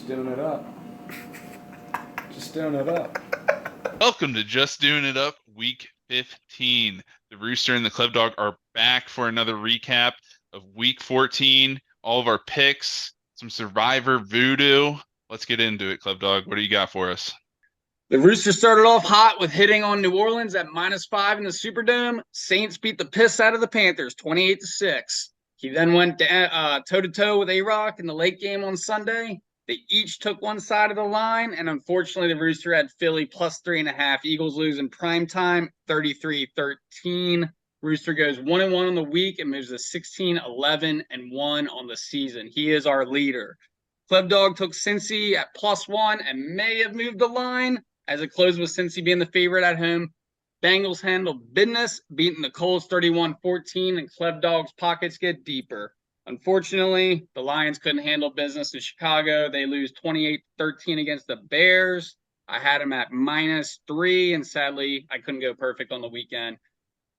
Just doing it up. Just doing it up. Welcome to Just Doing It Up, Week 15. The Rooster and the Klevdog are back for another recap of Week 14. All of our picks, some Survivor Voodoo. Let's get into it, Klevdog. What do you got for us? The Rooster started off hot with hitting on New Orleans at -5 in the Superdome. Saints beat the piss out of the Panthers 28-6. He then went toe-to-toe with A-Rock in the late game on Sunday. They each took one side of the line, and unfortunately the Rooster had Philly +3.5. Eagles lose in prime time, 33-13. Rooster goes 1-1 on the week and moves to 16-11-1 on the season. He is our leader. Klevdog took Cincy at +1 and may have moved the line, as it closed with Cincy being the favorite at home. Bengals handled business, beating the Colts 31-14, and Klevdog's pockets get deeper. Unfortunately, the Lions couldn't handle business in Chicago. They lose 28-13 against the Bears. I had them at -3, and sadly, I couldn't go perfect on the weekend.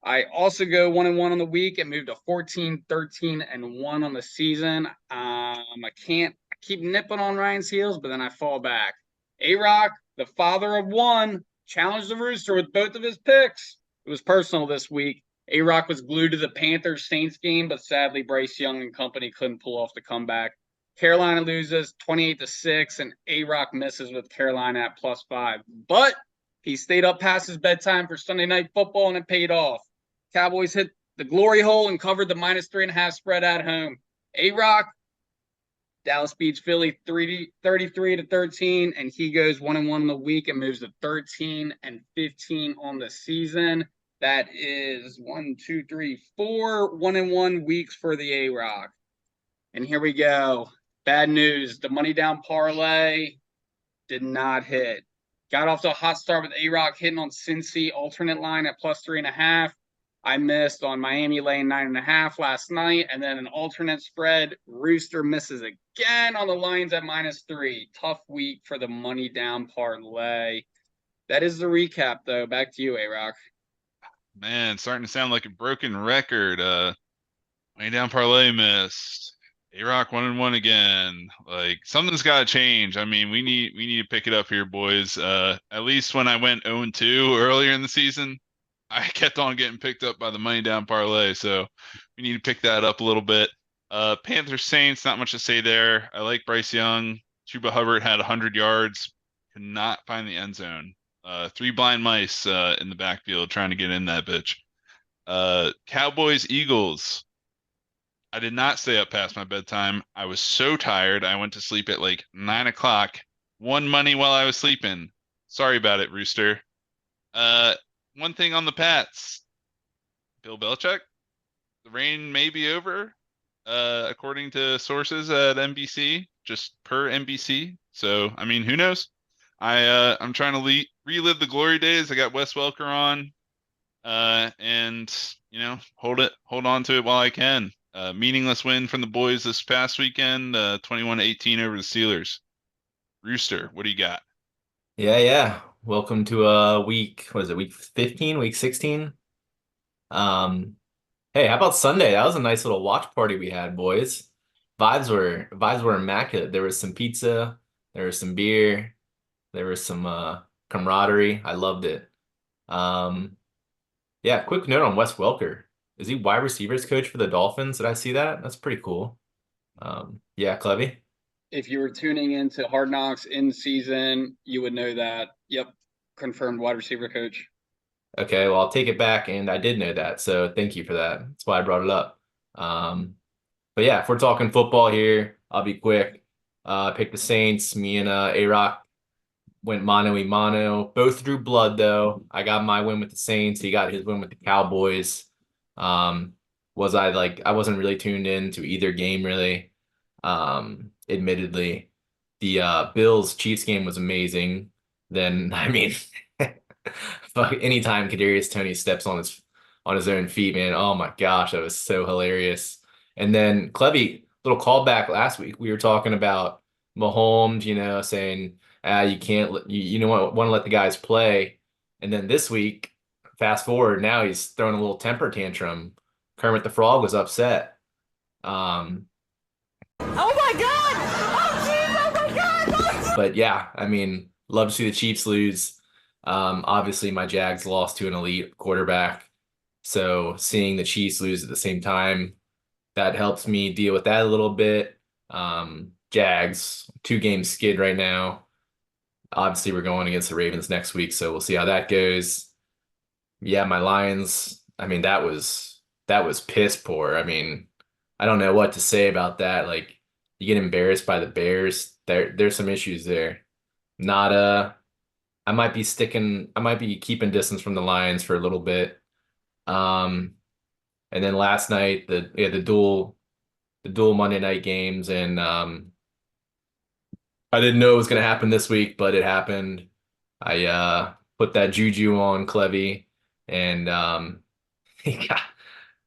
I also go 1-1 on the week and moved to 14-13-1 on the season. I keep nipping on Ryan's heels, but then I fall back. A-Rock, the father of one, challenged the Rooster with both of his picks. It was personal this week. A-Rock was glued to the Panthers-Saints game, but sadly Bryce Young and company couldn't pull off the comeback. Carolina loses 28-6, and A-Rock misses with Carolina at +5. But he stayed up past his bedtime for Sunday Night Football, and it paid off. Cowboys hit the glory hole and covered the -3.5 spread at home. A-Rock, Dallas beats Philly 33-13, and he goes 1-1 on the week and moves to 13-15 on the season. That is 4 1-1 weeks for the A-Rock. And here we go. Bad news. The money down parlay did not hit. Got off to a hot start with A-Rock hitting on Cincy alternate line at +3.5. I missed on Miami laying 9.5 last night, and then an alternate spread. Rooster misses again on the Lions at -3. Tough week for the money down parlay. That is the recap, though. Back to you, A-Rock. Man, starting to sound like a broken record. Money down parlay missed. A-Rock 1-1 again. Like, something's got to change. I mean, we need to pick it up here, boys. At least when I went 0-2 earlier in the season, I kept on getting picked up by the money down parlay, so we need to pick that up a little bit. Panthers Saints, not much to say there. I like Bryce Young. Chuba Hubbard had 100 yards, could not find the end zone. 3 blind mice in the backfield trying to get in that bitch. Cowboys Eagles. I did not stay up past my bedtime. I was so tired. I went to sleep at like 9 o'clock. Won money while I was sleeping. Sorry about it, Rooster. One thing on the Pats. Bill Belichick, the reign may be over, according to sources at NBC, just per NBC. So, I mean, who knows? I'm trying to relive the glory days. I got Wes Welker on, and hold on to it while I can. Meaningless win from the boys this past weekend, 21-18 over the Steelers. Rooster, what do you got? Yeah. Welcome to week 15, week 16? Hey, how about Sunday? That was a nice little watch party we had, boys. Vibes were immaculate. There was some pizza, there was some beer, there was some camaraderie. I loved it. Yeah, quick note on Wes Welker. Is he wide receivers coach for the Dolphins? Did I see that? That's pretty cool. Yeah, Clevy? If you were tuning into Hard Knocks in season, you would know that. Yep, confirmed wide receiver coach. Okay, well, I'll take it back, and I did know that, so thank you for that. That's why I brought it up. But yeah, if we're talking football here, I'll be quick. I picked the Saints. Me and A-Rock went mano-a-mano. Both drew blood, though. I got my win with the Saints. He got his win with the Cowboys. I wasn't really tuned in to either game, really. Admittedly, the Bills-Chiefs game was amazing. Then, I mean, anytime Kadarius Toney steps on his own feet, man, oh my gosh, that was so hilarious. And then Clevy, little callback last week, we were talking about Mahomes, saying you can't want to let the guys play. And then this week, fast forward, now he's throwing a little temper tantrum. Kermit the Frog was upset. Oh my God! Oh, geez! Oh my God! But yeah, I mean, love to see the Chiefs lose. Obviously my Jags lost to an elite quarterback. So seeing the Chiefs lose at the same time, that helps me deal with that a little bit. Jags, 2-game skid right now. Obviously, we're going against the Ravens next week, so we'll see how that goes. Yeah, my Lions, I mean, that was piss poor. I mean, I don't know what to say about that. Like, you get embarrassed by the Bears. There's some issues there. Not I might be keeping distance from the Lions for a little bit. Um, and then last night, the dual Monday night games, and I didn't know it was gonna happen this week, but it happened. I put that juju on Clevy, and he got,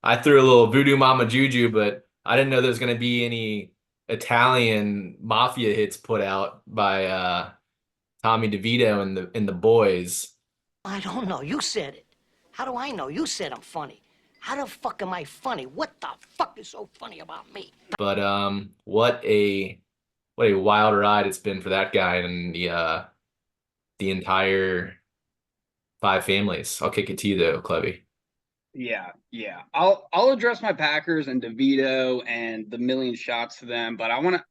I threw a little voodoo mama juju, but I didn't know there was gonna be any Italian mafia hits put out by Tommy DeVito and the boys. I don't know. You said it. How do I know? You said I'm funny. How the fuck am I funny? What the fuck is so funny about me? But what a wild ride it's been for that guy and the entire 5 families. I'll kick it to you though, Clevy. Yeah. I'll address my Packers and DeVito and the million shots to them, but I want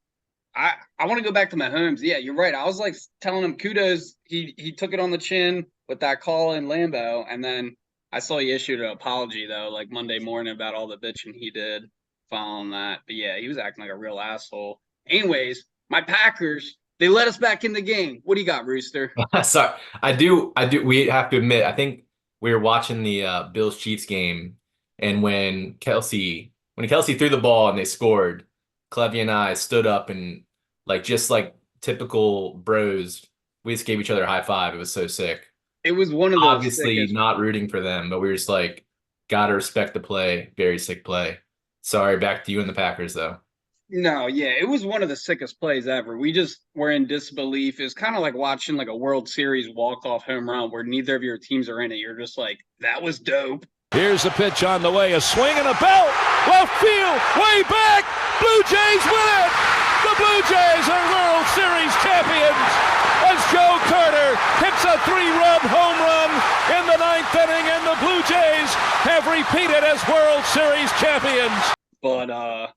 to go back to Mahomes. Yeah, you're right. I was like telling him kudos. He took it on the chin with that call in Lambeau, and then I saw he issued an apology though, like Monday morning about all the bitching he did following that. But yeah, he was acting like a real asshole. Anyways, my Packers, they let us back in the game. What do you got, Rooster? Sorry. I do. We have to admit, I think we were watching the Bills Chiefs game, and when Kelsey threw the ball and they scored, Clevy and I stood up and just like typical bros, we just gave each other a high five. It was so sick. It was one of those Obviously sickest. not rooting for them, but we were just like, gotta respect the play. Very sick play. Sorry, back to you and the Packers though. No, yeah, it was one of the sickest plays ever. We just were in disbelief. It was kind of like watching like a World Series walk-off home run where neither of your teams are in it. You're just like, that was dope. Here's the pitch on the way, a swing and a belt, left field, way back, Blue Jays win it! The Blue Jays are World Series champions as Joe Carter hits a 3-run home run in the 9th inning, and the Blue Jays have repeated as World Series champions. But I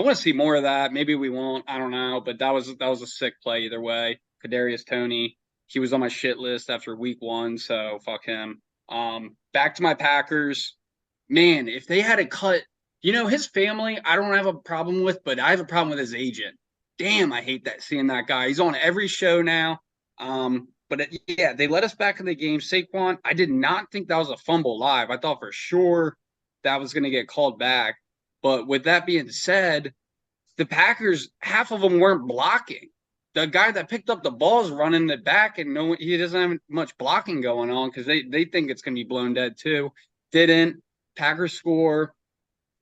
want to see more of that. Maybe we won't. I don't know. But that was a sick play either way. Kadarius Toney, he was on my shit list after week 1, so fuck him. Back to my Packers. Man, if they had to cut, his family, I don't have a problem with, but I have a problem with his agent. Damn, I hate seeing that guy. He's on every show now. But yeah, they let us back in the game. Saquon, I did not think that was a fumble live. I thought for sure that was going to get called back. But with that being said, the Packers, half of them weren't blocking. The guy that picked up the ball is running it back, and he doesn't have much blocking going on because they think it's going to be blown dead too. Didn't. Packers score.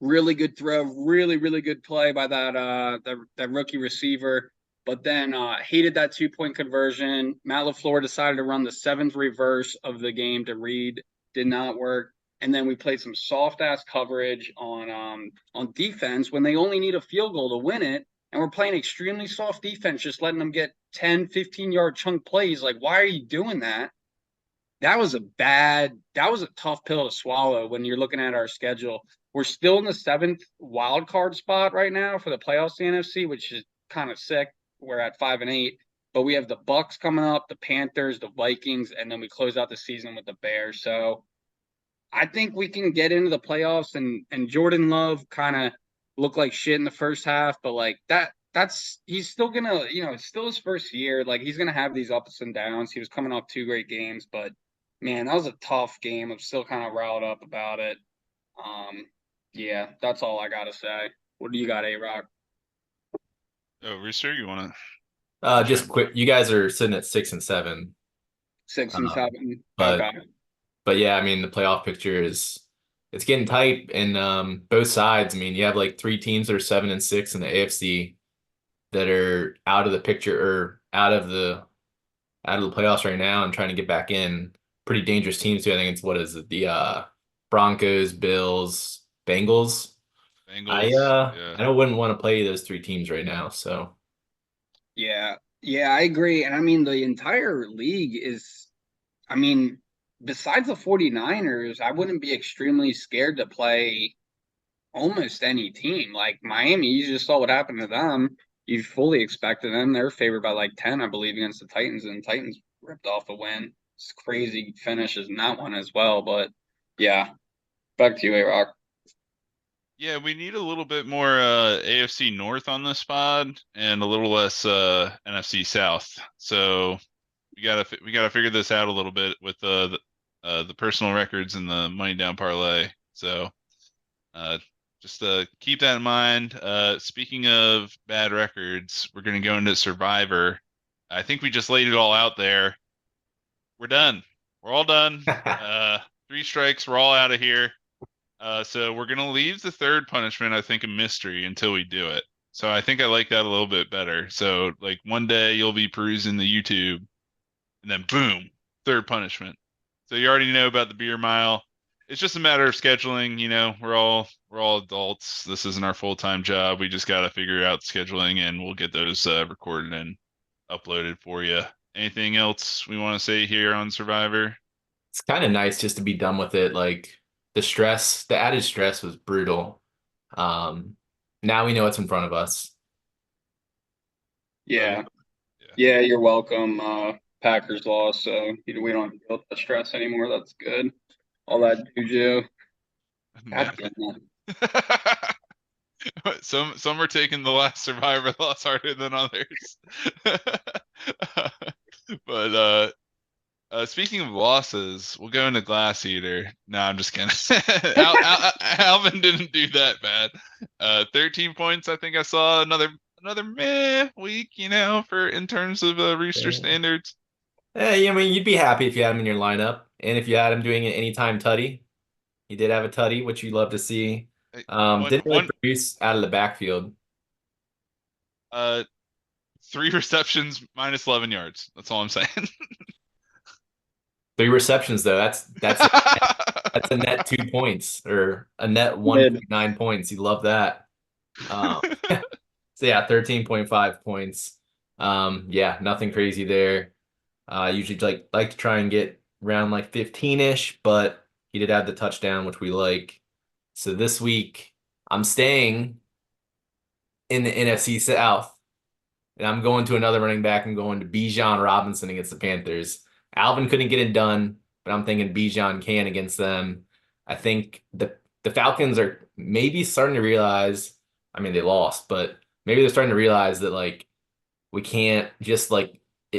Really good throw. Really, really good play by that rookie receiver. But then hated that 2-point conversion. Matt LaFleur decided to run the 7th reverse of the game to Reed. Did not work. And then we played some soft-ass coverage on defense when they only need a field goal to win it. And we're playing extremely soft defense, just letting them get 10, 15-yard chunk plays. Like, why are you doing that? That was a tough pill to swallow when you're looking at our schedule. We're still in the 7th wild card spot right now for the playoffs in the NFC, which is kind of sick. We're at 5-8, but we have the Bucks coming up, the Panthers, the Vikings, and then we close out the season with the Bears. So I think we can get into the playoffs, and Jordan Love kind of looked like shit in the first half, but like he's still gonna, it's still his first year. Like, he's gonna have these ups and downs. He was coming off 2 great games, but man, that was a tough game. I'm still kind of riled up about it. Yeah, that's all I gotta say. What do you got, A-Rock? Oh, Rooster, you want Just quick, you guys are sitting at 6 and 7. 6 and 7. But Okay. But yeah, I mean, the playoff picture it's getting tight, and both sides. I mean, you have like 3 teams that are 7 and 6 in the AFC that are out of the picture or out of the playoffs right now and trying to get back in. Pretty dangerous teams too. I think it's what is it? The Broncos, Bills, Bengals. Bengals? I wouldn't want to play those 3 teams right now. So Yeah. Yeah, I agree. And I mean, the entire league is, I mean, besides the 49ers, I wouldn't be extremely scared to play almost any team. Like Miami, you just saw what happened to them. You fully expected them. They're favored by like 10, I believe, against the Titans, and the Titans ripped off a win. It's crazy finishes in that one as well. But yeah, back to you, A-Rock. Yeah, we need a little bit more AFC North on this pod and a little less NFC South. So we gotta figure this out a little bit with the personal records and the money down parlay. So uh, just keep that in mind. Speaking of bad records, we're gonna go into Survivor. I think we just laid it all out there. We're done. We're all done. 3 strikes. We're all out of here. So we're gonna leave the third punishment, I think, a mystery until we do it. So I think I like that a little bit better. So like one day you'll be perusing the YouTube, and then boom, third punishment. So you already know about the beer mile. It's just a matter of scheduling. You know, we're all adults. This isn't our full-time job. We just gotta figure out scheduling, and we'll get those recorded and uploaded for you. Anything else we want to say here on Survivor? It's kind of nice just to be done with it. Like the added stress was brutal. Um, Now we know what's in front of us. Yeah. Yeah. Yeah, you're welcome. Packers lost, so we don't have to deal with the stress anymore. That's good. All that juju. God damn it. Some are taking the last Survivor loss harder than others. But speaking of losses, we'll go into Glasseater. No, I'm just kidding. Alvin didn't do that bad. 13 points. I think I saw another meh week. You know, for in terms of Rooster standards. Yeah, I mean, you'd be happy if you had him in your lineup, and if you had him doing an anytime tutty. He did have a tutty, which you love to see. Hey, Didn't really produce out of the backfield. uh, 3 receptions minus 11 yards. That's all I'm saying. 3 receptions though. That's a net 2 points or a net 1.9 points. You love that. So yeah, 13.5 points. Yeah, nothing crazy there. Usually like to try and get around like 15-ish, but he did have the touchdown, which we like. So this week I'm staying in the NFC South, and I'm going to another running back. I'm going to Bijan Robinson against the Panthers. Alvin couldn't get it done, but I'm thinking Bijan can against them. I think the Falcons are maybe starting to realize, I mean, they lost, but maybe they're starting to realize that like we can't just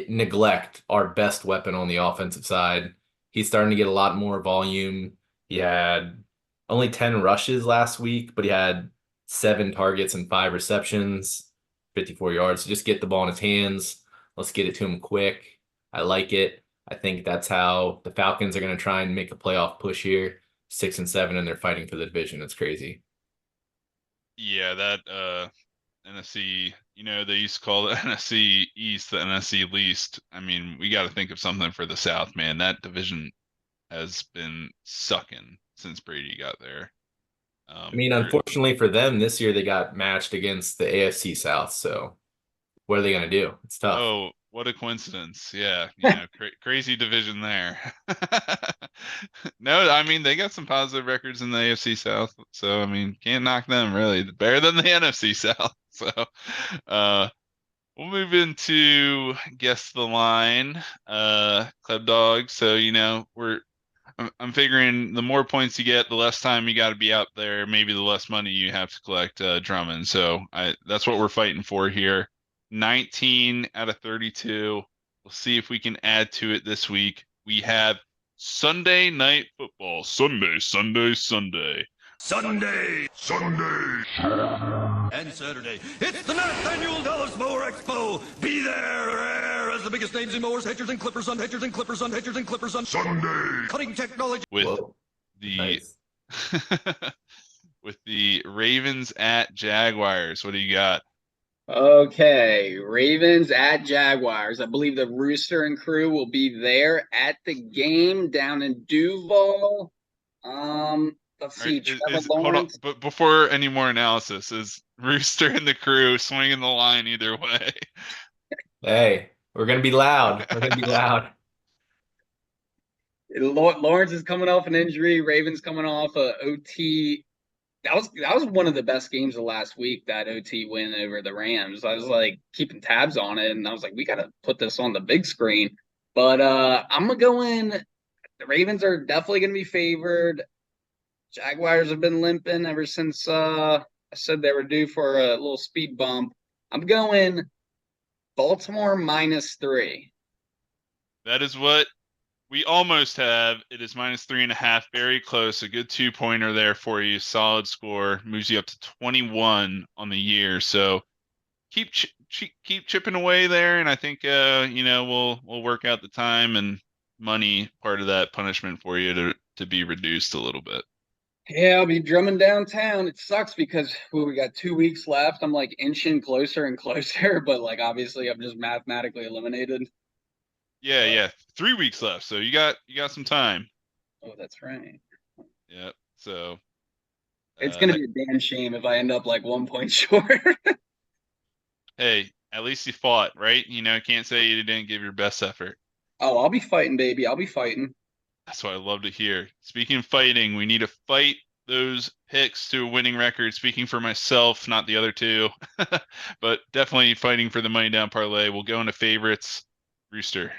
neglect our best weapon on the offensive side. He's starting to get a lot more volume. He had only 10 rushes last week, but he had 7 targets and 5 receptions, 54 yards. So just get the ball in his hands. Let's get it to him quick. I like it. I think that's how the Falcons are going to try and make a playoff push here. 6-7, and they're fighting for the division. It's crazy. Yeah, that NFC, you know, they used to call the NFC East the NFC least. I mean, we got to think of something for the South, man. That division has been sucking since Brady got there. I mean, unfortunately for them, this year they got matched against the AFC South. So what are they going to do? It's tough. Oh, what a coincidence. Yeah, you know, crazy division there. No, I mean, they got some positive records in the AFC South. So, I mean, can't knock them really. Better than the NFC South. So, we'll move into guess the line, Klevdog. So, you know, I'm figuring the more points you get, the less time you got to be out there. Maybe the less money you have to collect, Drummond. So that's what we're fighting for here. 19 out of 32. We'll see if we can add to it this week. We have Sunday night football. Sunday. And Saturday. It's the 9th annual Dallas Mower Expo. Be there as the biggest names in mowers, hedgers, and clippers on Sunday. Cutting technology With Whoa. the Nice. with the Ravens at Jaguars. What do you got? Okay, Ravens at Jaguars. I believe the Rooster and crew will be there at the game down in Duval. Let's see, Trevor Hold on, Lawrence. but before any more analysis, is Rooster and the crew swinging the line either way? Hey, we're gonna be loud. We're gonna be loud. Lawrence is coming off an injury. Ravens coming off a OT. That was one of the best games of last week, that OT win over the Rams. I was like keeping tabs on it, and I was like, we got to put this on the big screen. But I'm gonna go in. The Ravens are definitely gonna be favored. Jaguars have been limping ever since I said they were due for a little speed bump. I'm going Baltimore -3. That is what we almost have. It is -3.5. Very close. A good 2-pointer there for you. Solid score. Moves you up to 21 on the year. So keep keep chipping away there, and I think we'll work out the time and money part of that punishment for you to be reduced a little bit. Yeah, I'll be drumming downtown. It sucks because we got 2 weeks left. I'm like inching closer and closer, but like obviously I'm just mathematically eliminated. Yeah. 3 weeks left, so you got some time. Oh, that's right. Yeah. So It's gonna be a damn shame if I end up like 1 point short. hey, at least you fought, right? Can't say you didn't give your best effort. Oh, I'll be fighting, baby. I'll be fighting. That's what I love to hear. Speaking of fighting, we need to fight those picks to a winning record. Speaking for myself, not the other two, but definitely fighting for the money down parlay. We'll go into favorites. Rooster.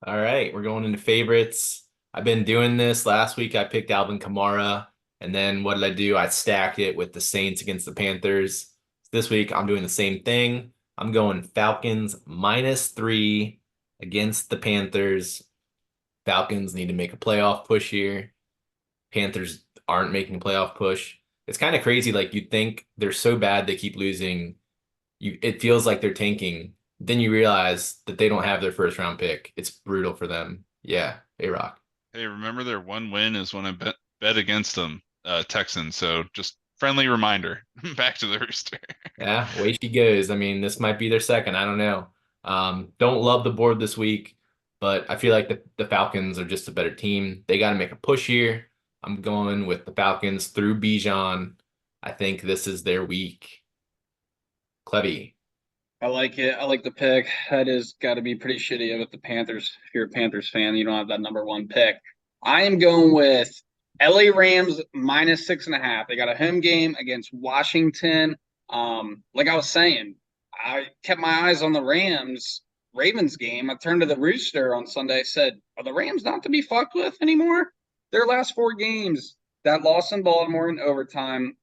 All right, we're going into favorites. I've been doing this. Last week I picked Alvin Kamara, and then what did I do? I stacked it with the Saints against the Panthers. This week I'm doing the same thing. I'm going Falcons -3 against the Panthers. Falcons need to make a playoff push here. Panthers aren't making a playoff push. It's kind of crazy. Like you'd think they're so bad they keep losing. It feels like they're tanking. Then you realize that they don't have their first round pick. It's brutal for them. Yeah, A-Rock. Hey, remember their one win is when I bet against them, Texans. So just friendly reminder. Back to the Rooster. Yeah, way she goes. I mean, this might be their second. I don't know. Don't love the board this week, but I feel like the Falcons are just a better team. They got to make a push here. I'm going with the Falcons through Bijan. I think this is their week. Clevy. I like it. I like the pick. That is got to be pretty shitty with the Panthers. If you're a Panthers fan, you don't have that #1 pick. I am going with LA Rams -6.5. They got a home game against Washington. Like I was saying, I kept my eyes on the Ravens game. I turned to the Rooster on Sunday. Said, "Are the Rams not to be fucked with anymore?" Their last 4 games, that loss in Baltimore in overtime.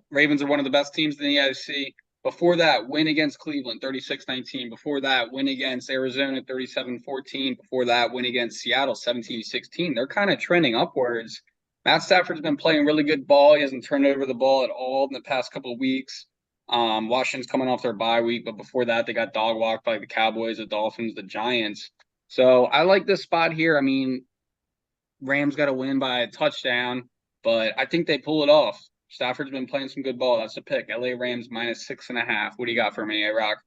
Ravens are one of the best teams in the AFC. Before that, win against Cleveland, 36-19. Before that, win against Arizona, 37-14. Before that, win against Seattle, 17-16. They're kind of trending upwards. Matt Stafford's been playing really good ball. He hasn't turned over the ball at all in the past couple of weeks. Washington's coming off their bye week, but before that, they got dog walked by the Cowboys, the Dolphins, the Giants. So I like this spot here. I mean, Rams got to win by a touchdown, but I think they pull it off. Stafford's been playing some good ball. That's the pick. LA Rams -6.5. What do you got for me, A-Rock?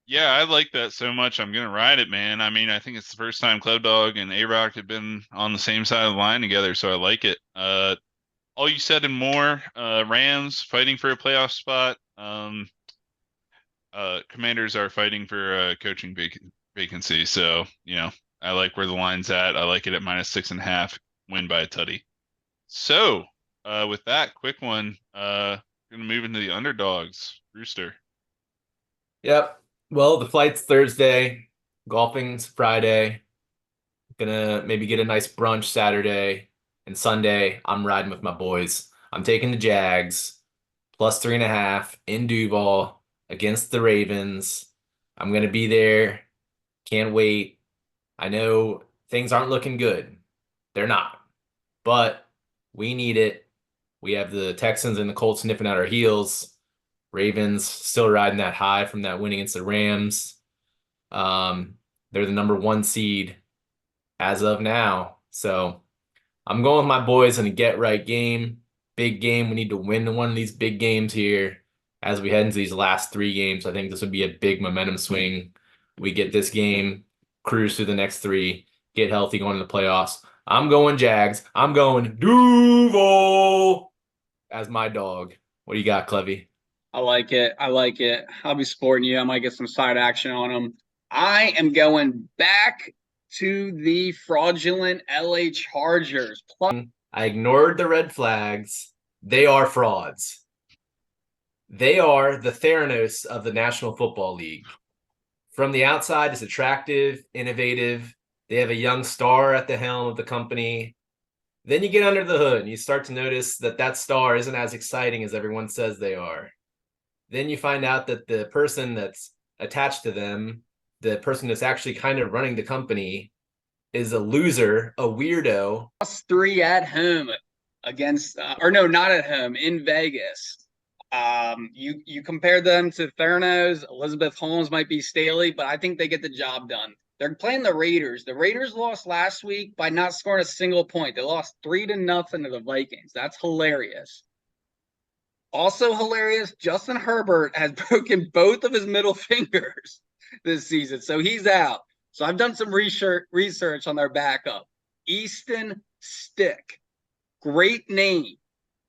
Yeah, I like that so much. I'm gonna ride it, man. I mean, I think it's the first time Klevdog and A-Rock have been on the same side of the line together, so I like it. All you said and more. Rams fighting for a playoff spot. Commanders are fighting for a coaching vacancy. So I like where the line's at. I like it at -6.5. Win by a tutty. So with that quick one, gonna move into the underdogs. Rooster. Yep. Well, the flight's Thursday. Golfing's Friday. Gonna maybe get a nice brunch Saturday. And Sunday, I'm riding with my boys. I'm taking the Jags +3.5 in Duval against the Ravens. I'm gonna be there. Can't wait. I know things aren't looking good. They're not. But we need it. We have the Texans and the Colts sniffing at our heels. Ravens still riding that high from that win against the Rams. They're the #1 seed as of now. So I'm going with my boys in a get-right game. Big game. We need to win one of these big games here as we head into these last 3 games. I think this would be a big momentum swing. We get this game, cruise through the next 3, get healthy going to the playoffs. I'm going Jags. I'm going Duval as my dog. What do you got, Clevy? I like it. I like it. I'll be sporting you. I might get some side action on them. I am going back to the fraudulent LA Chargers. I ignored the red flags. They are frauds. They are the Theranos of the National Football League. From the outside, it's attractive, innovative. They have a young star at the helm of the company. Then you get under the hood and you start to notice that that star isn't as exciting as everyone says they are. Then you find out that the person that's attached to them, the person that's actually kind of running the company, is a loser, a weirdo. +3 at home against, or no, not at home, in Vegas. You compare them to Theranos. Elizabeth Holmes might be Staley, but I think they get the job done. They're playing the Raiders. The Raiders lost last week by not scoring a single point. They lost 3-0 to the Vikings. That's hilarious. Also hilarious, Justin Herbert has broken both of his middle fingers this season, so he's out. So I've done some research on their backup. Easton Stick. Great name.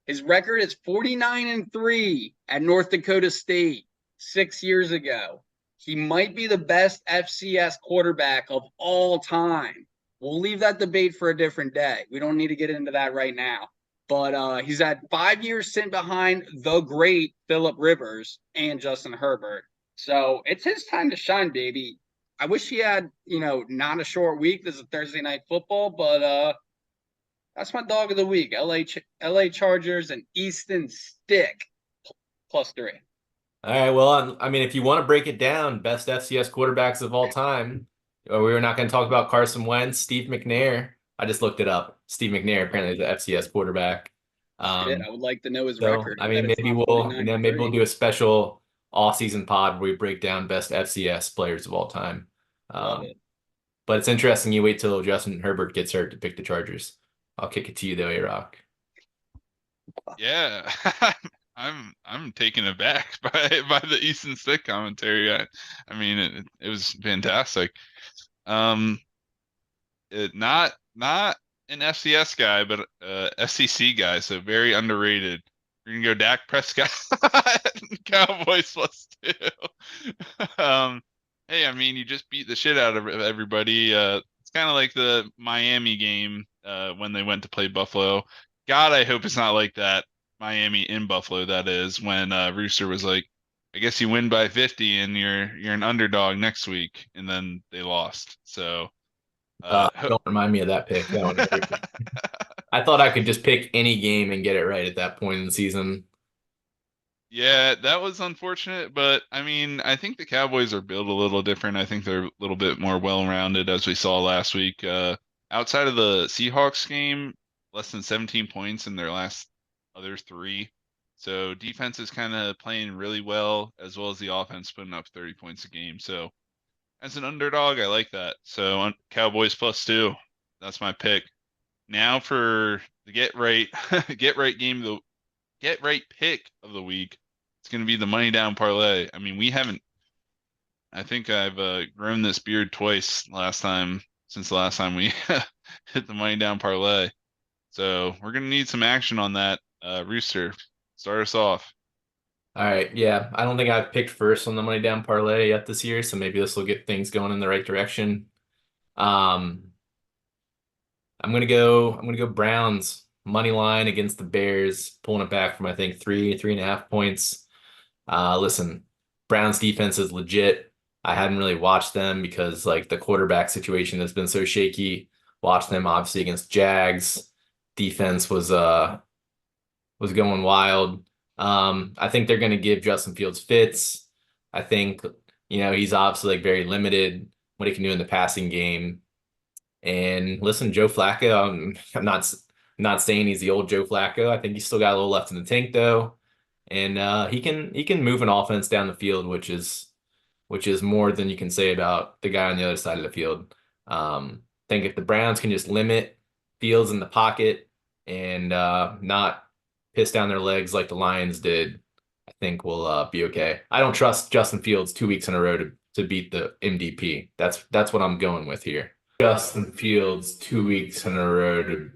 His record is 49-3 at North Dakota State 6 years ago. He might be the best FCS quarterback of all time. We'll leave that debate for a different day. We don't need to get into that right now. But he's had 5 years sitting behind the great Phillip Rivers and Justin Herbert. So it's his time to shine, baby. I wish he had, not a short week. This is Thursday Night Football, but that's my dog of the week. LA Chargers and Easton Stick +3. All right, well, I mean, if you want to break it down, best FCS quarterbacks of all time, we were not going to talk about Carson Wentz, Steve McNair. I just looked it up. Steve McNair apparently is the FCS quarterback. I would like to know his So, record. I mean, maybe we'll do a special off-season pod where we break down best FCS players of all time. Love it. But it's interesting. You wait till Justin Herbert gets hurt to pick the Chargers. I'll kick it to you though, A-Rock. Yeah, I'm taken aback by the Easton Stick commentary. I mean, it was fantastic. Not an FCS guy, but SEC guy, so very underrated. We're gonna go Dak Prescott, Cowboys +2. Hey, I mean, you just beat the shit out of everybody. It's kind of like the Miami game when they went to play Buffalo. God, I hope it's not like that. Miami in Buffalo, that is, when Rooster was like, I guess you win by 50 and you're an underdog next week, and then they lost. So don't remind me of that pick. That one I thought I could just pick any game and get it right at that point in the season. Yeah, that was unfortunate, but I mean, I think the Cowboys are built a little different. I think they're a little bit more well-rounded, as we saw last week. Outside of the Seahawks game, less than 17 points in their last other 3. So defense is kind of playing really well as the offense putting up 30 points a game. So as an underdog, I like that. So Cowboys +2, that's my pick. Now for the get right pick of the week. It's going to be the money down parlay. I mean, I think I've grown this beard twice since the last time we hit the money down parlay. So we're going to need some action on that. Rooster, start us off. All right. Yeah. I don't think I've picked first on the money down parlay yet this year. So maybe this will get things going in the right direction. I'm going to go Browns money line against the Bears, pulling it back from, I think, 3.5 points. Listen, Browns defense is legit. I hadn't really watched them because like the quarterback situation has been so shaky. Watched them obviously against Jags. Defense was going wild. I think they're going to give Justin Fields fits. I think, he's obviously like very limited what he can do in the passing game. And listen, Joe Flacco, I'm not saying he's the old Joe Flacco. I think he's still got a little left in the tank though. And he can move an offense down the field, which is more than you can say about the guy on the other side of the field. I think if the Browns can just limit Fields in the pocket and not piss down their legs like the Lions did, I think we'll be okay. I don't trust Justin Fields 2 weeks in a row to beat the MDP. That's what I'm going with here. Justin Fields 2 weeks in a row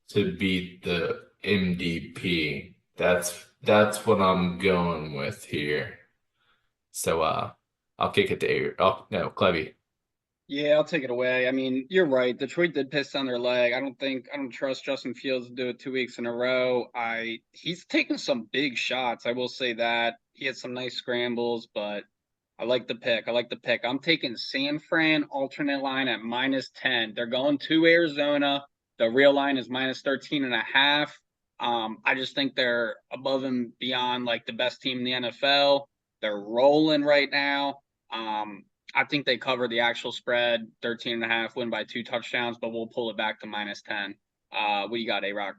to beat the MDP. That's That's what I'm going with here. So I'll kick it to oh no, Clevy. Yeah, I'll take it away. I mean, you're right. Detroit did piss on their leg. I don't trust Justin Fields to do it 2 weeks in a row. He's taken some big shots. I will say that. He had some nice scrambles, but I like the pick. I like the pick. I'm taking San Fran alternate line at -10. They're going to Arizona. The real line is -13.5. I just think they're above and beyond like the best team in the NFL. They're rolling right now. I think they cover the actual spread, 13.5, win by 2 touchdowns, but we'll pull it back to -10. What you got, A-Rock?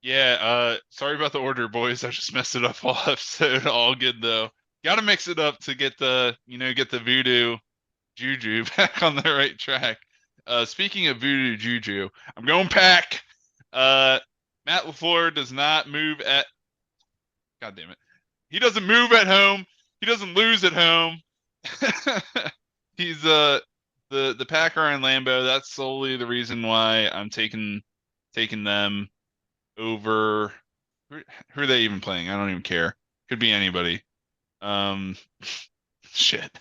Yeah, sorry about the order, boys. I just messed it up all episode. All good though. Gotta mix it up to get the, get the voodoo juju back on the right track. Speaking of voodoo juju, I'm going Pack. Matt LaFleur does not move at, God damn it. He doesn't move at home. He doesn't lose at home. He's the Packer in Lambeau. That's solely the reason why I'm taking them over. Who are they even playing? I don't even care. Could be anybody. Shit.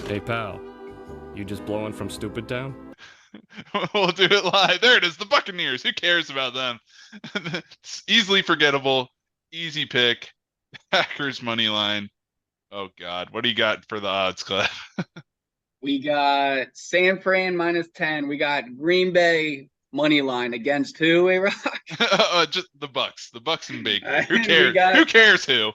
Hey pal, you just blowing from Stupid Town? We'll do it live. There it is. The Buccaneers. Who cares about them? It's easily forgettable. Easy pick. Packers money line. Oh God, what do you got for the odds, Cliff? We got San Fran -10. We got Green Bay money line against who, A-Rock? Just the Bucks and Baker. Who And cares? Who cares who?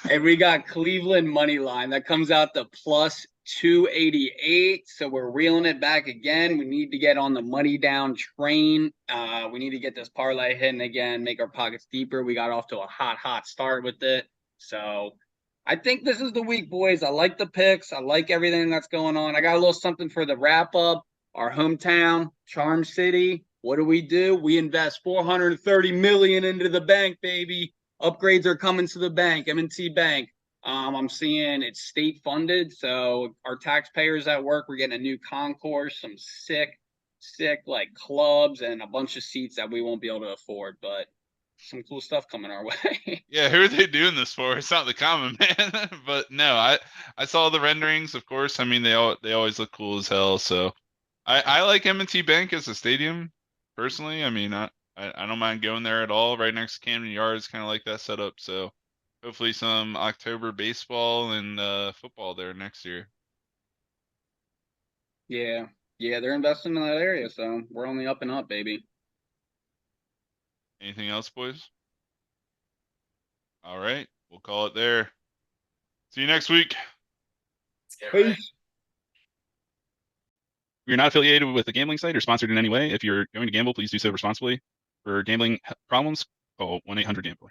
And we got Cleveland money line that comes out to +288. So we're reeling it back again. We need to get on the money down train. We need to get this parlay hitting again, make our pockets deeper. We got off to a hot start with it. So I think this is the week, boys. I like the picks. I like everything that's going on. I got a little something for the wrap up. Our hometown, Charm City. What do? We invest $430 million into the bank, baby. Upgrades are coming to the bank, M&T Bank. I'm seeing it's state funded, so our taxpayers at work, we're getting a new concourse, some sick like clubs and a bunch of seats that we won't be able to afford, but some cool stuff coming our way. Yeah, who are they doing this for? It's not the common man. But no, I saw the renderings, of course. I mean, they always look cool as hell. So I like M&T Bank as a stadium personally. I mean, I don't mind going there at all. Right next to Camden Yards, kind of like that setup. So hopefully some October baseball and football there next year. Yeah, they're investing in that area, so we're only up and up, baby. Anything else, boys? All right, we'll call it there. See you next week. Peace. We're not affiliated with a gambling site or sponsored in any way. If you're going to gamble, please do so responsibly. For gambling problems, call 1-800-GAMBLER.